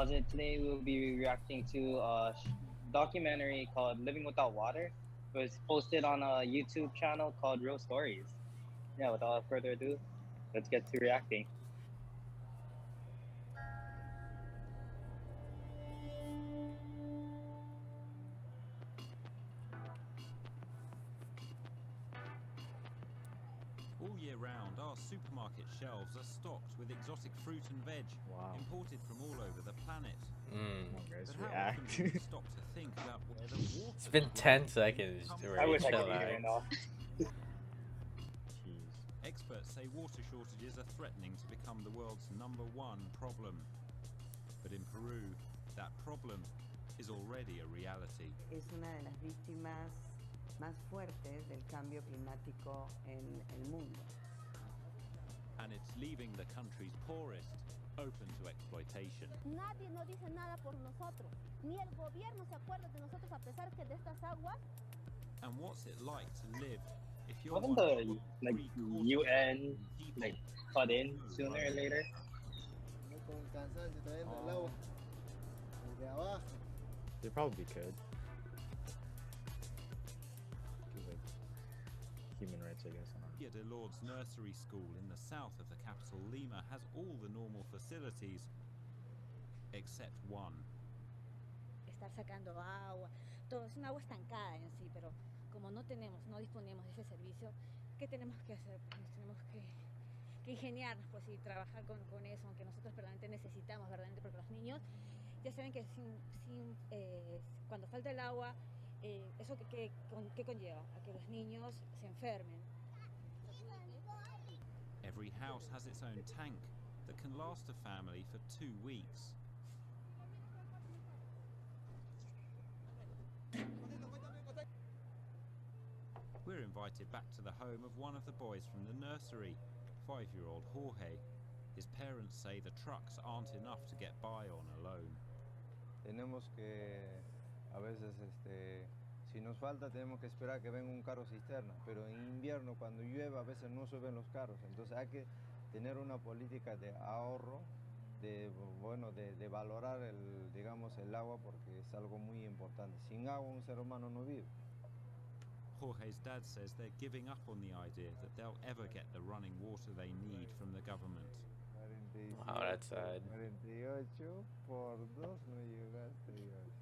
Closet. Today we'll be reacting to a documentary called Living Without Water. It was posted on a YouTube channel called Real Stories. Yeah, without further ado, let's get to reacting. All year round, our supermarket shelves are stocked with exotic fruit and veg, imported from all over the planet. But how often do we stop to think about where the water It's been 10 seconds to I wish I could relax. eat right now. Experts say water shortages are threatening to become the world's #1 problem. But in Peru, that problem is already a reality. Es una de las víctimas más fuertes del cambio climático en el mundo. And it's leaving the country's poorest open to exploitation. Nadie nos dice nada por nosotros, ni el gobierno se acuerda de nosotros a pesar que de estas aguas. And what's it like to live if you're Wasn't one the of UN cut in sooner or later? They probably could. Like human rights, I guess. Villa de Lourdes Nursery School in the south of the capital Lima has all the normal facilities except one. Estar sacando agua, todo es un agua estancada en sí, pero como no disponemos de ese servicio, ¿qué tenemos que hacer? Pues tenemos que ingeniarnos, pues, y trabajar con eso, aunque nosotros verdaderamente necesitamos, verdaderamente, porque los niños ya saben que cuando falta el agua, eso que conlleva a que los niños se enfermen. Every house has its own tank that can last a family for 2 weeks. We're invited back to the home of one of the boys from the nursery, 5-year-old Jorge. His parents say the trucks aren't enough to get by on alone. Tenemos que, a veces, si nos falta, tenemos que esperar que venga un carro cisterna, pero en invierno, cuando llueve, a veces no suben los carros. Entonces hay que tener una política de ahorro, de valorar el agua, porque es algo muy importante. Sin agua un ser humano no vive. Jorge's dad says they're giving up on the idea that they'll ever get the running water they need from the government. Wow, that's sad. 48 por 2 no llega a 38.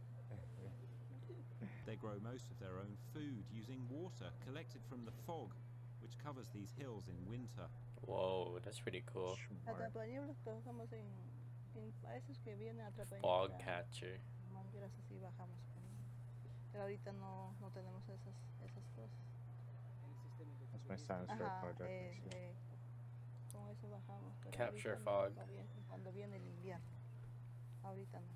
They grow most of their own food using water collected from the fog, which covers these hills in winter. Whoa, that's pretty cool. Fog catcher. That's my science fair project. Capture fog. Cuando viene el invierno. Ahorita no.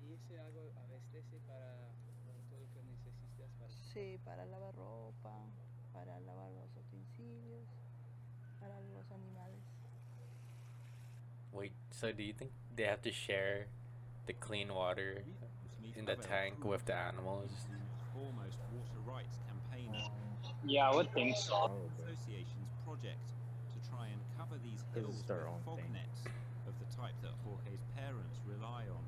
¿Y ese algo abastece para todo lo que necesitas para? Sí, para lavar ropa, para lavar los utensilios, para los animales. Wait, so do you think they have to share the clean water in the tank with the animals? Almost water rights campaigner. Yeah, I would think so. Association's project to try and cover these hills with fog nets of the type that Jorge's parents rely on.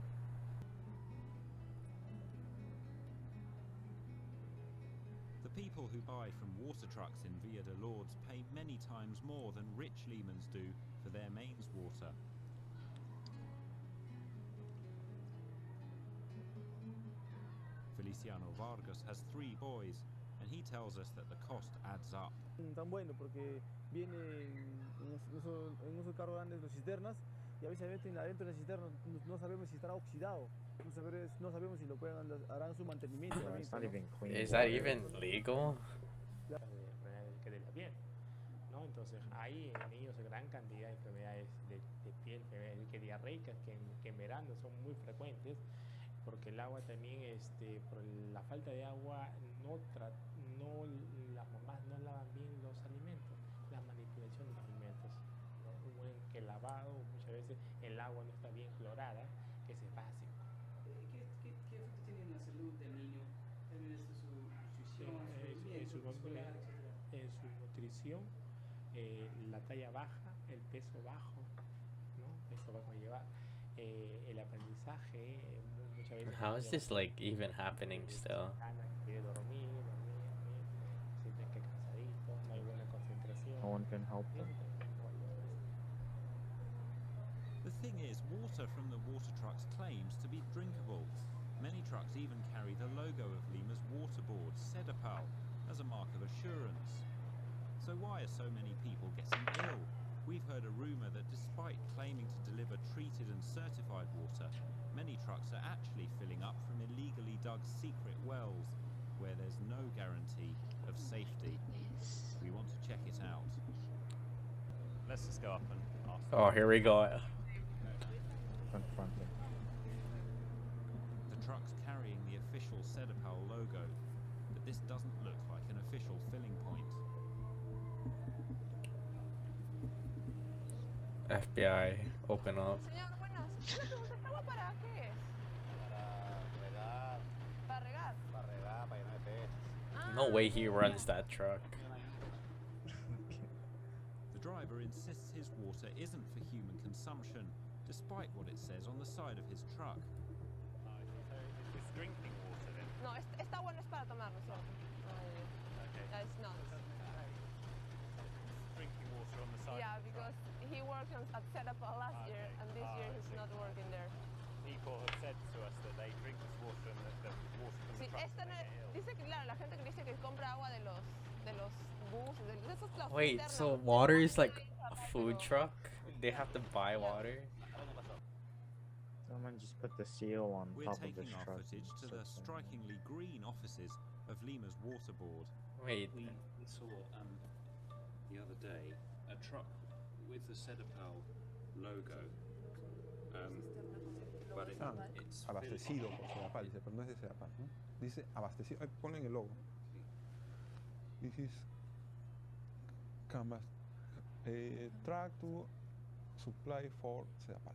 The people who buy from water trucks in Villa de Lourdes pay many times more than rich Limans do for their mains water. Feliciano Vargas has 3 boys, and he tells us that the cost adds up. Tan bueno porque vienen en unos carros grandes las cisternas y a veces meten adentro de la cisterna, no sabemos si estará oxidado, no sabemos si lo harán su mantenimiento. Is that even legal? Que de la piel, ¿no? Entonces hay en niños gran cantidad de enfermedades de piel, que diarreicas que en verano son muy frecuentes, porque el agua también, por la falta de agua, las mamás no lavan bien los alimentos, la manipulación de los alimentos, ¿no? Un buen lavado, muchas veces el agua no está bien clorada, que es básico. ¿Qué efectos tiene en la salud del niño? ¿También es su nutrición, en su nutrición, la talla baja, el peso bajo, ¿no? Esto va a conllevar el aprendizaje muchas veces How nos is lleva this like even happening still? ganas, quiere dormir, sienten que cansadito, no hay buena concentración. No one can help them. The thing is, water from the water trucks claims to be drinkable. Many trucks even carry the logo of Lima's waterboard, Sedapal, as a mark of assurance. So why are so many people getting ill? We've heard a rumour that despite claiming to deliver treated and certified water, many trucks are actually filling up from illegally dug secret wells, where there's no guarantee of safety. We want to check it out. Let's just go up and ask. Oh, here we go. Confront them. The truck's carrying the official Sedapal logo, but this doesn't look like an official filling point. FBI, open up. Señor, buenas. Yo le pregunté, ¿esta agua para qué es? Para regar. Para regar, para llenar de peces. No way he runs that truck. The driver insists his water isn't for human consumption, despite what it says on the side of his truck. It's drinking water then? No, esta agua no es para tomar, ¿no es cierto? Okay. It's not. Drinking water on the side. Yeah, because he worked at Sedapal last year, and this year he's not working there. People have said to us that they drink this water and the water from Sí, the truck esta no they es, get ill. dice que claro, la gente que dice que compra agua de los buses, de esos los Wait, cisternas, so los water is like cisternas, a pero- food truck? They have to buy water? Someone just put the seal on We're top of taking this our truck. footage to and the set them. strikingly green offices of Lima's water board. Wait, We saw the other day a truck with the Sedapal logo, but it's abastecido por Sedapal, dice, pero no es de Sedapal, ¿no? Dice abastecido, ponle en el logo. This is truck to supply for Sedapal.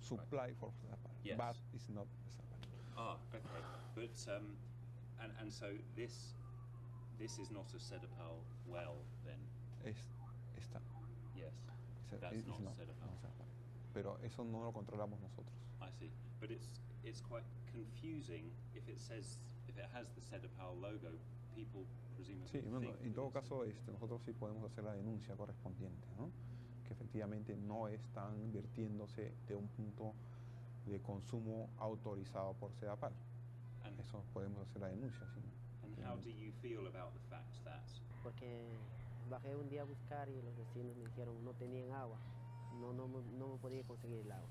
Supply for Sedapal, Yes. but it's not Sedapal. Ah, okay. But and so this is not a Sedapal well then. Está. Yes. It's That's not not Sedapal. Sedapal. Pero eso no lo controlamos nosotros. I see. But it's quite confusing if it has the Sedapal logo. People presumably Sí, bueno, think en todo it's- caso, nosotros sí podemos hacer la denuncia correspondiente, ¿no? Que efectivamente no están vertiéndose de un punto de consumo autorizado por Sedapal. Eso podemos hacer la denuncia, sí. And how do you feel about the fact that Porque bajé un día a buscar y los vecinos me dijeron no tenían agua, no me podía conseguir el agua.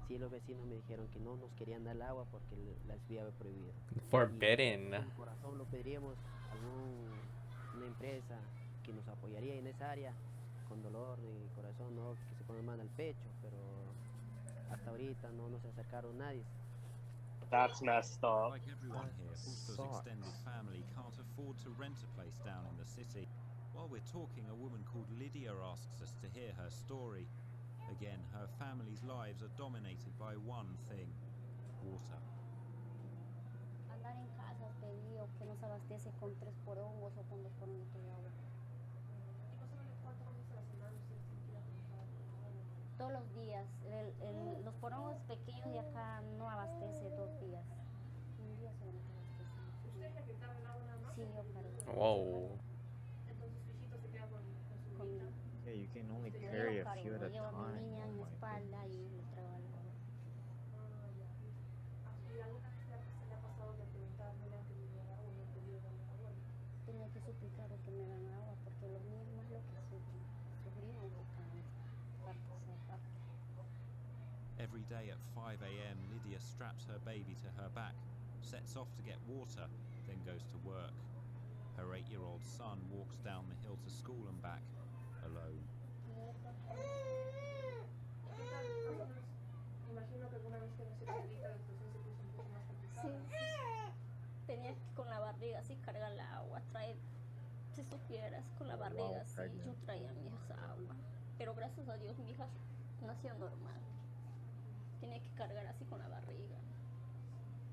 Sí, los vecinos me dijeron que no nos querían dar el agua porque la había prohibido. Forbidden. Y de corazón lo pediríamos a una empresa que nos apoyaría en esa área con dolor de corazón, no que se ponga mano al pecho, pero hasta ahorita no nos acercaron nadie. That's messed up. Like everyone here, Usto's extended family can't afford to rent a place down in the city. While we're talking, a woman called Lydia asks us to hear her story. Again, her family's lives are dominated by one thing: water. Andar en casas pedido que nos abastece con 3 porongos o con 2 porongos de agua. Todos los días. Los porongos pequeños de acá no abastece 2 días. Un día solamente abastece. ¿Usted es la que carga el agua nada más? Sí, yo cargo. Whoa. Entonces su hijito se queda con su niña. Yeah, you can only Yo carry lo a few cargo, at a llevo a mi time. niña en Oh la my espalda y lo traigo al agua. ¿Y alguna vez se le ha pasado de preguntar no le han querido dar agua o no han podido darle agua? Tenía que suplicar que me dan agua porque los niños más lo que sufrimos acá en esta parte. Every day at 5 a.m., Lydia straps her baby to her back, sets off to get water, then goes to work. Her 8-year-old son walks down the hill to school and back, alone. Imagino que alguna vez que no se necesita la situación se puso un poco más complicada. Sí. Tenía que con la barriga así cargar la agua, traer, si supieras, con la barriga así, yo traía mi hija agua. Pero gracias a Dios mi hija nació normal. Tenía que cargar así con la barriga.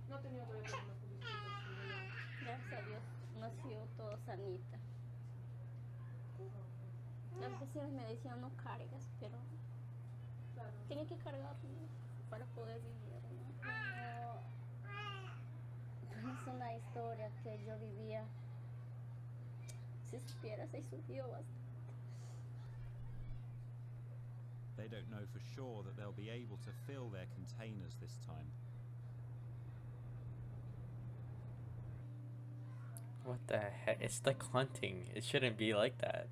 No ha tenido todavía problemas con sus hijos. Gracias a Dios nació toda sanita. Las vecinas me decían no cargas, pero tenía que cargar. para poder vivir, ¿no? Es una historia que yo vivía. Si supieras, he sufrido bastante. They don't know for sure that they'll be able to fill their containers this time. What the heck? It's like hunting. It shouldn't be like that.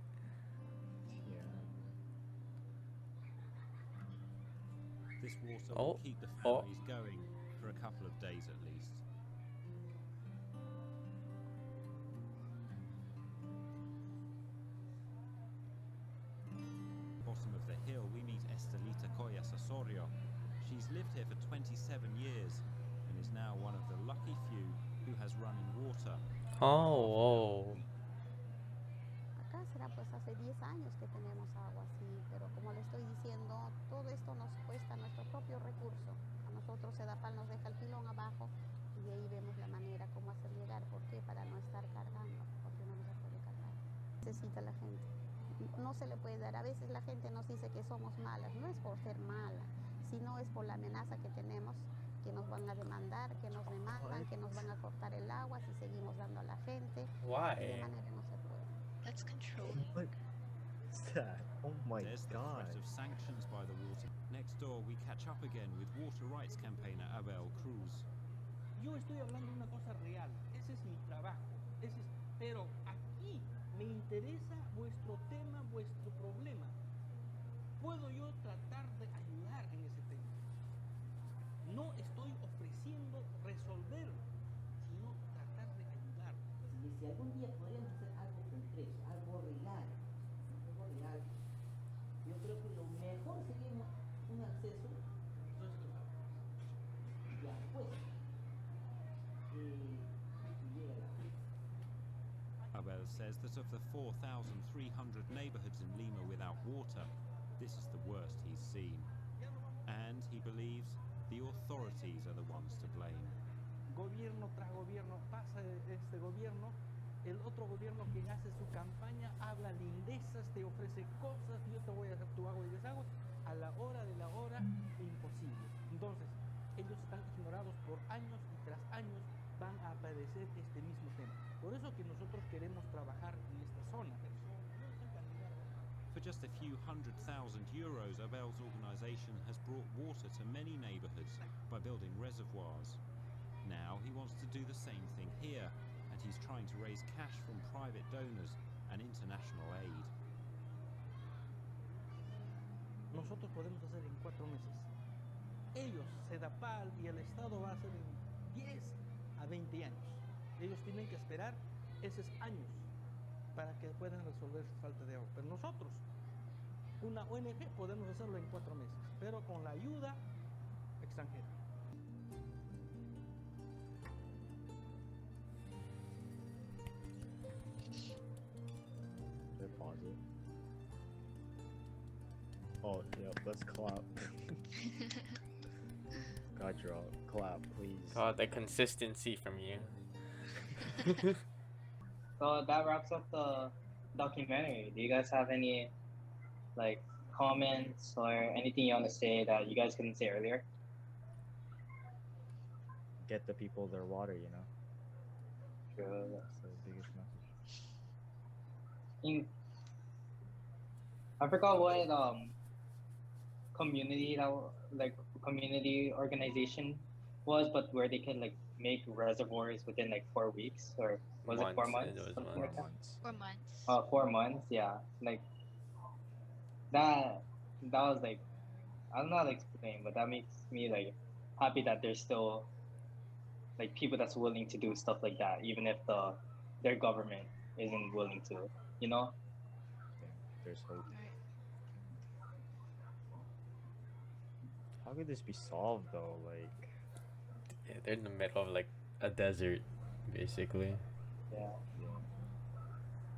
This water Oh, will keep the families going for a couple of days at least. Bottom of the hill, we meet Estelita Coyas Osorio. She's lived here for 27 years and is now one of the lucky few who has running water. Oh, Acá será pues hace 10 años que tenemos agua, sí, pero como le estoy diciendo, todo esto nos cuesta nuestro propio recurso. A nosotros Sedapal nos deja el pilón abajo y de ahí vemos la manera cómo hacer llegar. ¿Por qué? Para no estar cargando, porque no se puede cargar. Necesita la gente. No se le puede dar. A veces la gente nos dice que somos malas. No es por ser mala, sino es por la amenaza que tenemos, que nos van a demandar, que nos demandan, que nos van a cortar el agua si seguimos dando a la gente. Why? De manera no se puede. That's controlling. What is that? Oh my There's god. the threat of sanctions by the water. Next door, we catch up again with water rights campaigner Abel Cruz. Yo estoy hablando de una cosa real. Ese es mi trabajo. Pero aquí me interesa vuestro tema, vuestro problema. Puedo yo tratar de ayudar en ese tema. No estoy ofreciendo resolverlo, sino tratar de ayudar. Y si algún día podríamos hacer algo concreto, algo real, yo creo que lo mejor sería un acceso ya pues Abel says that of the 4,300 neighborhoods in Lima without water, this is the worst he's seen. And he believes the authorities are the ones to blame. Gobierno tras gobierno pasa este gobierno, el otro gobierno que hace su campaña habla lindezas, te ofrece cosas, yo te voy a hacer tu agua y desagüe, a la hora de la hora, imposible. Entonces, ellos están ignorados por años y tras años van a padecer este mismo tema. Por eso que nosotros queremos trabajar en esta zona. For just a few €100,000, Abel's organization has brought water to many neighborhoods by building reservoirs. Now he wants to do the same thing here, and he's trying to raise cash from private donors and international aid. Nosotros podemos hacer en 4 meses. Ellos, Sedapal y el Estado va a hacer en 10 a 20 años. Ellos tienen que esperar esos años para que puedan resolver su falta de agua. Pero nosotros, una ONG, podemos hacerlo en 4 meses, pero con la ayuda extranjera. They pause it. Oh, yeah, let's clap. God, draw, clap, please. God, the consistency from you. So that wraps up the documentary. Do you guys have any like comments or anything you want to say that you guys couldn't say earlier? Get the people their water, you know? True. That's the biggest message. I forgot what community organization was, but where they can like make reservoirs within like 4 weeks, or was it 4 months? It was Something like that? 4 months. 4 months, yeah. Like that was like, I don't know how to explain, but that makes me like happy that there's still like people that's willing to do stuff like that, even if their government isn't willing to, you know? Yeah, there's hope. How could this be solved though? Like, Yeah, they're in the middle of like a desert, basically. Yeah.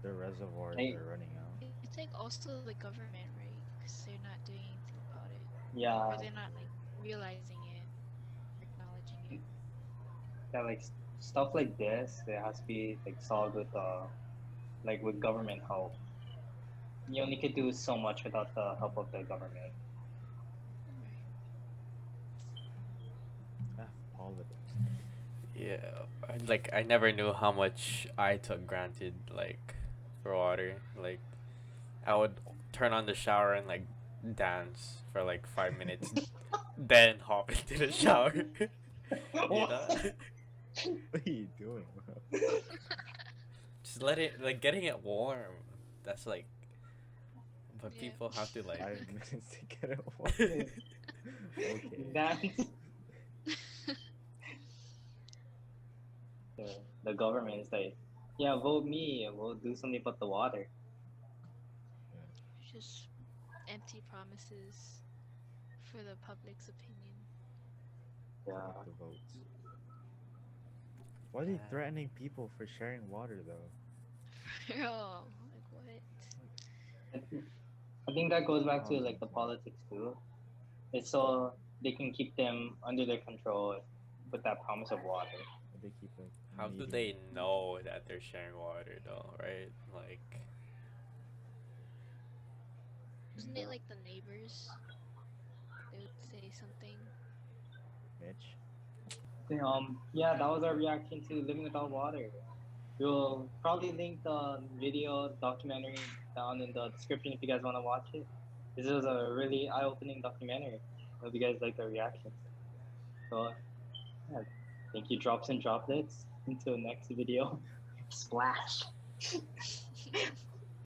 their reservoirs are running out. It's like also the government, right? Because they're not doing anything about it. Yeah. Or they're not like realizing it, acknowledging it. Yeah, like stuff like this, it has to be like solved with with government help. You only could do so much without the help of the government. Yeah, I never knew how much I took granted, like, for water. Like, I would turn on the shower and like dance for like 5 minutes, then hop into the shower. You know, What are you doing, bro? just let it like getting it warm. That's like, but Yeah. people have to like. 5 minutes to get it warm. Okay. Dance. The government is like, yeah, vote me and we'll do something about the water. Just empty promises for the public's opinion. Yeah. The votes. Why are they threatening people for sharing water though? Oh, like what? I think that goes back to like the politics too. It's so they can keep them under their control with that promise of water. They keep like. How do they know that they're sharing water though, right? Like, Wasn't it like the neighbors? They would say something. Mitch. Yeah, that was our reaction to Living Without Water. We'll probably link the video documentary down in the description if you guys want to watch it. This was a really eye-opening documentary. I hope you guys like the reactions. So, yeah, thank you, Drops and Droplets. Until next video, splash.